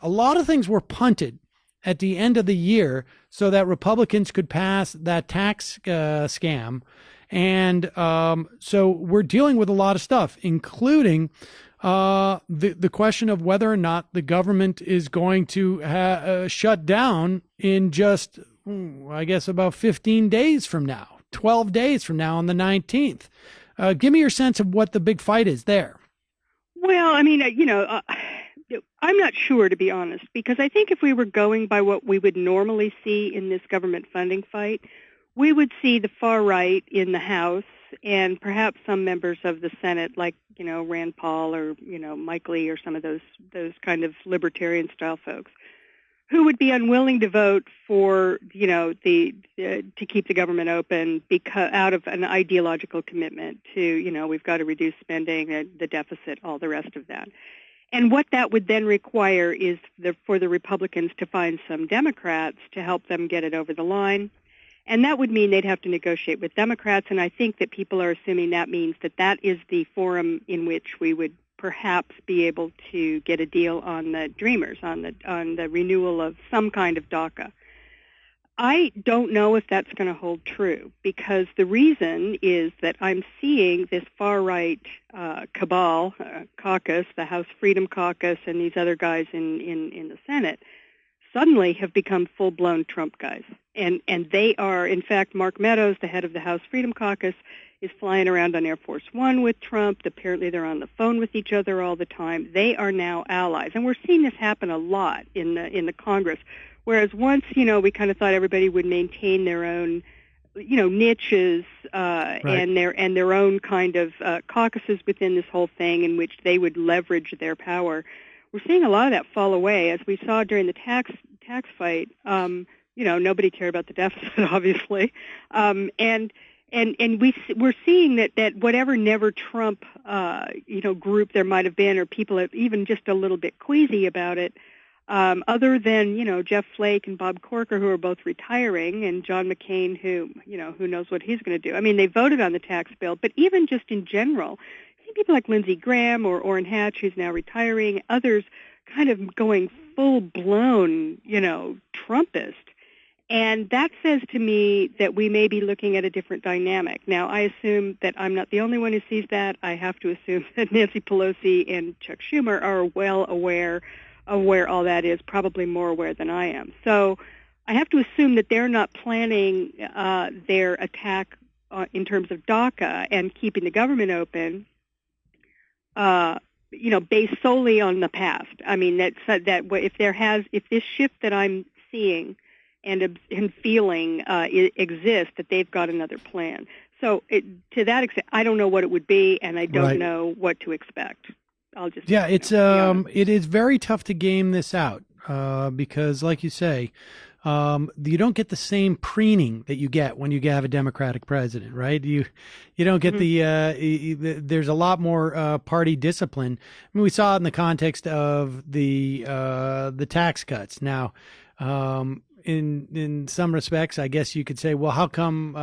a lot of things were punted at the end of the year so that Republicans could pass that tax scam. And so we're dealing with a lot of stuff, including the question of whether or not the government is going to shut down in just, I guess, about 15 days from now, 12 days from now on the 19th. Give me your sense of what the big fight is there. Well, I mean, I'm not sure, to be honest, because I think if we were going by what we would normally see in this government funding fight, we would see the far right in the House and perhaps some members of the Senate, like, Rand Paul or, Mike Lee or some of those kind of libertarian-style folks, who would be unwilling to vote for, to keep the government open because out of an ideological commitment to, we've got to reduce spending, the deficit, all the rest of that. And what that would then require is for the Republicans to find some Democrats to help them get it over the line. And that would mean they'd have to negotiate with Democrats, and I think that people are assuming that means that is the forum in which we would perhaps be able to get a deal on the Dreamers, on the renewal of some kind of DACA. I don't know if that's going to hold true, because the reason is that I'm seeing this far-right cabal, caucus, the House Freedom Caucus, and these other guys in the Senate, suddenly have become full-blown Trump guys. And they are, in fact, Mark Meadows, the head of the House Freedom Caucus, is flying around on Air Force One with Trump. Apparently they're on the phone with each other all the time. They are now allies. And we're seeing this happen a lot in the Congress. Whereas once, we kind of thought everybody would maintain their own, niches right. and their own kind of caucuses within this whole thing in which they would leverage their power. We're seeing a lot of that fall away, as we saw during the tax fight. Nobody cared about the deficit, obviously, and we're seeing that whatever never Trump group there might have been, or people even just a little bit queasy about it, other than Jeff Flake and Bob Corker, who are both retiring, and John McCain, who knows what he's going to do. I mean, they voted on the tax bill, but even just in general, I think people like Lindsey Graham or Orrin Hatch, who's now retiring, others kind of going full-blown, Trumpist. And that says to me that we may be looking at a different dynamic. Now, I assume that I'm not the only one who sees that. I have to assume that Nancy Pelosi and Chuck Schumer are well aware of where all that is, probably more aware than I am. So I have to assume that they're not planning their attack in terms of DACA and keeping the government open, based solely on the past. I mean, that if this shift that I'm seeing and feeling exists, that they've got another plan. So to that extent, I don't know what it would be, and I don't right. know what to expect. I'll just it is very tough to game this out because, like you say, you don't get the same preening that you get when you have a Democratic president, right? You don't get mm-hmm. There's a lot more party discipline. I mean, we saw it in the context of the tax cuts. Now, in some respects, I guess you could say, well, how come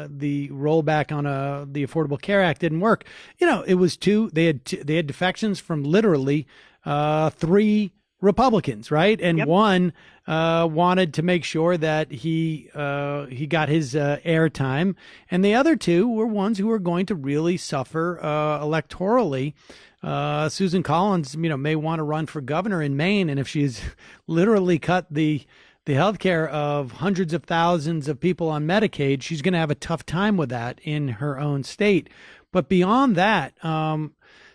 the rollback on the Affordable Care Act didn't work? It was they had defections from literally 3 Republicans, right? And yep. one wanted to make sure that he got his airtime, and the other 2 were ones who were going to really suffer electorally. Susan Collins, may want to run for governor in Maine, and if she's literally cut the health care of hundreds of thousands of people on Medicaid, she's going to have a tough time with that in her own state. But beyond that,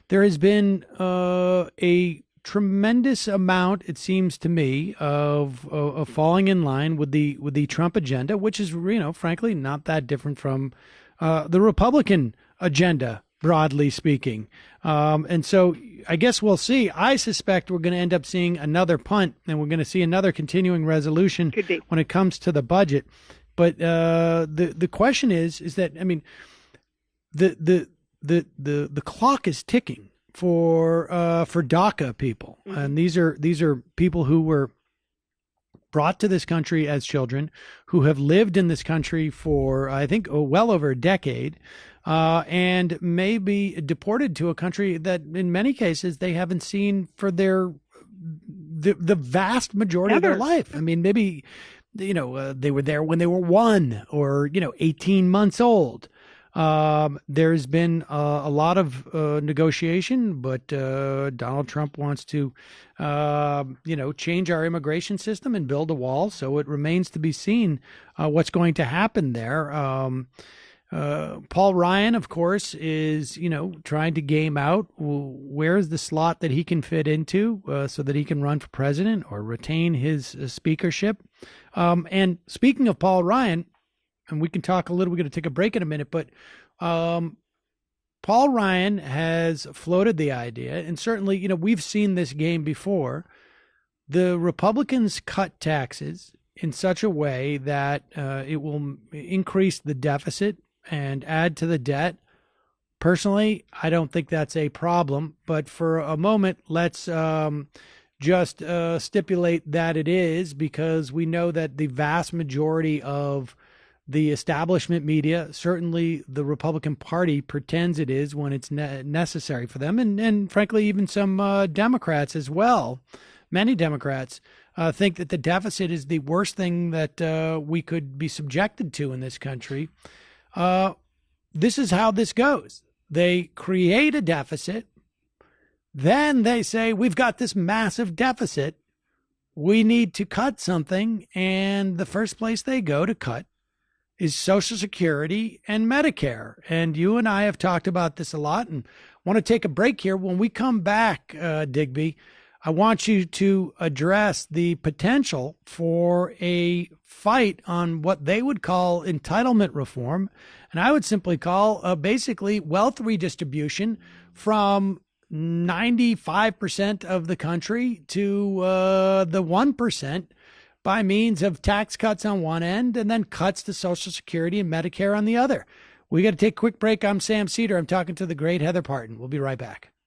there has been a tremendous amount, it seems to me, of falling in line with the Trump agenda, which is, frankly, not that different from the Republican agenda, broadly speaking. And so I guess we'll see. I suspect we're going to end up seeing another punt, and we're going to see another continuing resolution when it comes to the budget. But the question is that, I mean, the clock is ticking for DACA people, mm-hmm. and these are people who were brought to this country as children, who have lived in this country for, I think, well over a decade, and may be deported to a country that in many cases they haven't seen for their the vast majority of their Ever. life. I mean, maybe, they were there when they were 1 or, 18 months old. There's been a lot of negotiation, but Donald Trump wants to, change our immigration system and build a wall. So it remains to be seen what's going to happen there. Paul Ryan, of course, is, trying to game out where's the slot that he can fit into so that he can run for president or retain his speakership. And speaking of Paul Ryan, and we can talk a little, we're going to take a break in a minute, but Paul Ryan has floated the idea, and certainly, we've seen this game before. The Republicans cut taxes in such a way that it will increase the deficit and add to the debt. Personally, I don't think that's a problem, but for a moment, let's just stipulate that it is, because we know that the vast majority of the establishment media, certainly the Republican Party, pretends it is when it's necessary for them. And frankly, even some Democrats as well, many Democrats, think that the deficit is the worst thing that we could be subjected to in this country. This is how this goes. They create a deficit. Then they say, we've got this massive deficit. We need to cut something. And the first place they go to cut is Social Security and Medicare. And you and I have talked about this a lot and want to take a break here. When we come back, Digby, I want you to address the potential for a fight on what they would call entitlement reform. And I would simply call basically wealth redistribution from 95% of the country to the 1%. By means of tax cuts on one end and then cuts to Social Security and Medicare on the other. We got to take a quick break. I'm Sam Seder. I'm talking to the great Heather Parton. We'll be right back.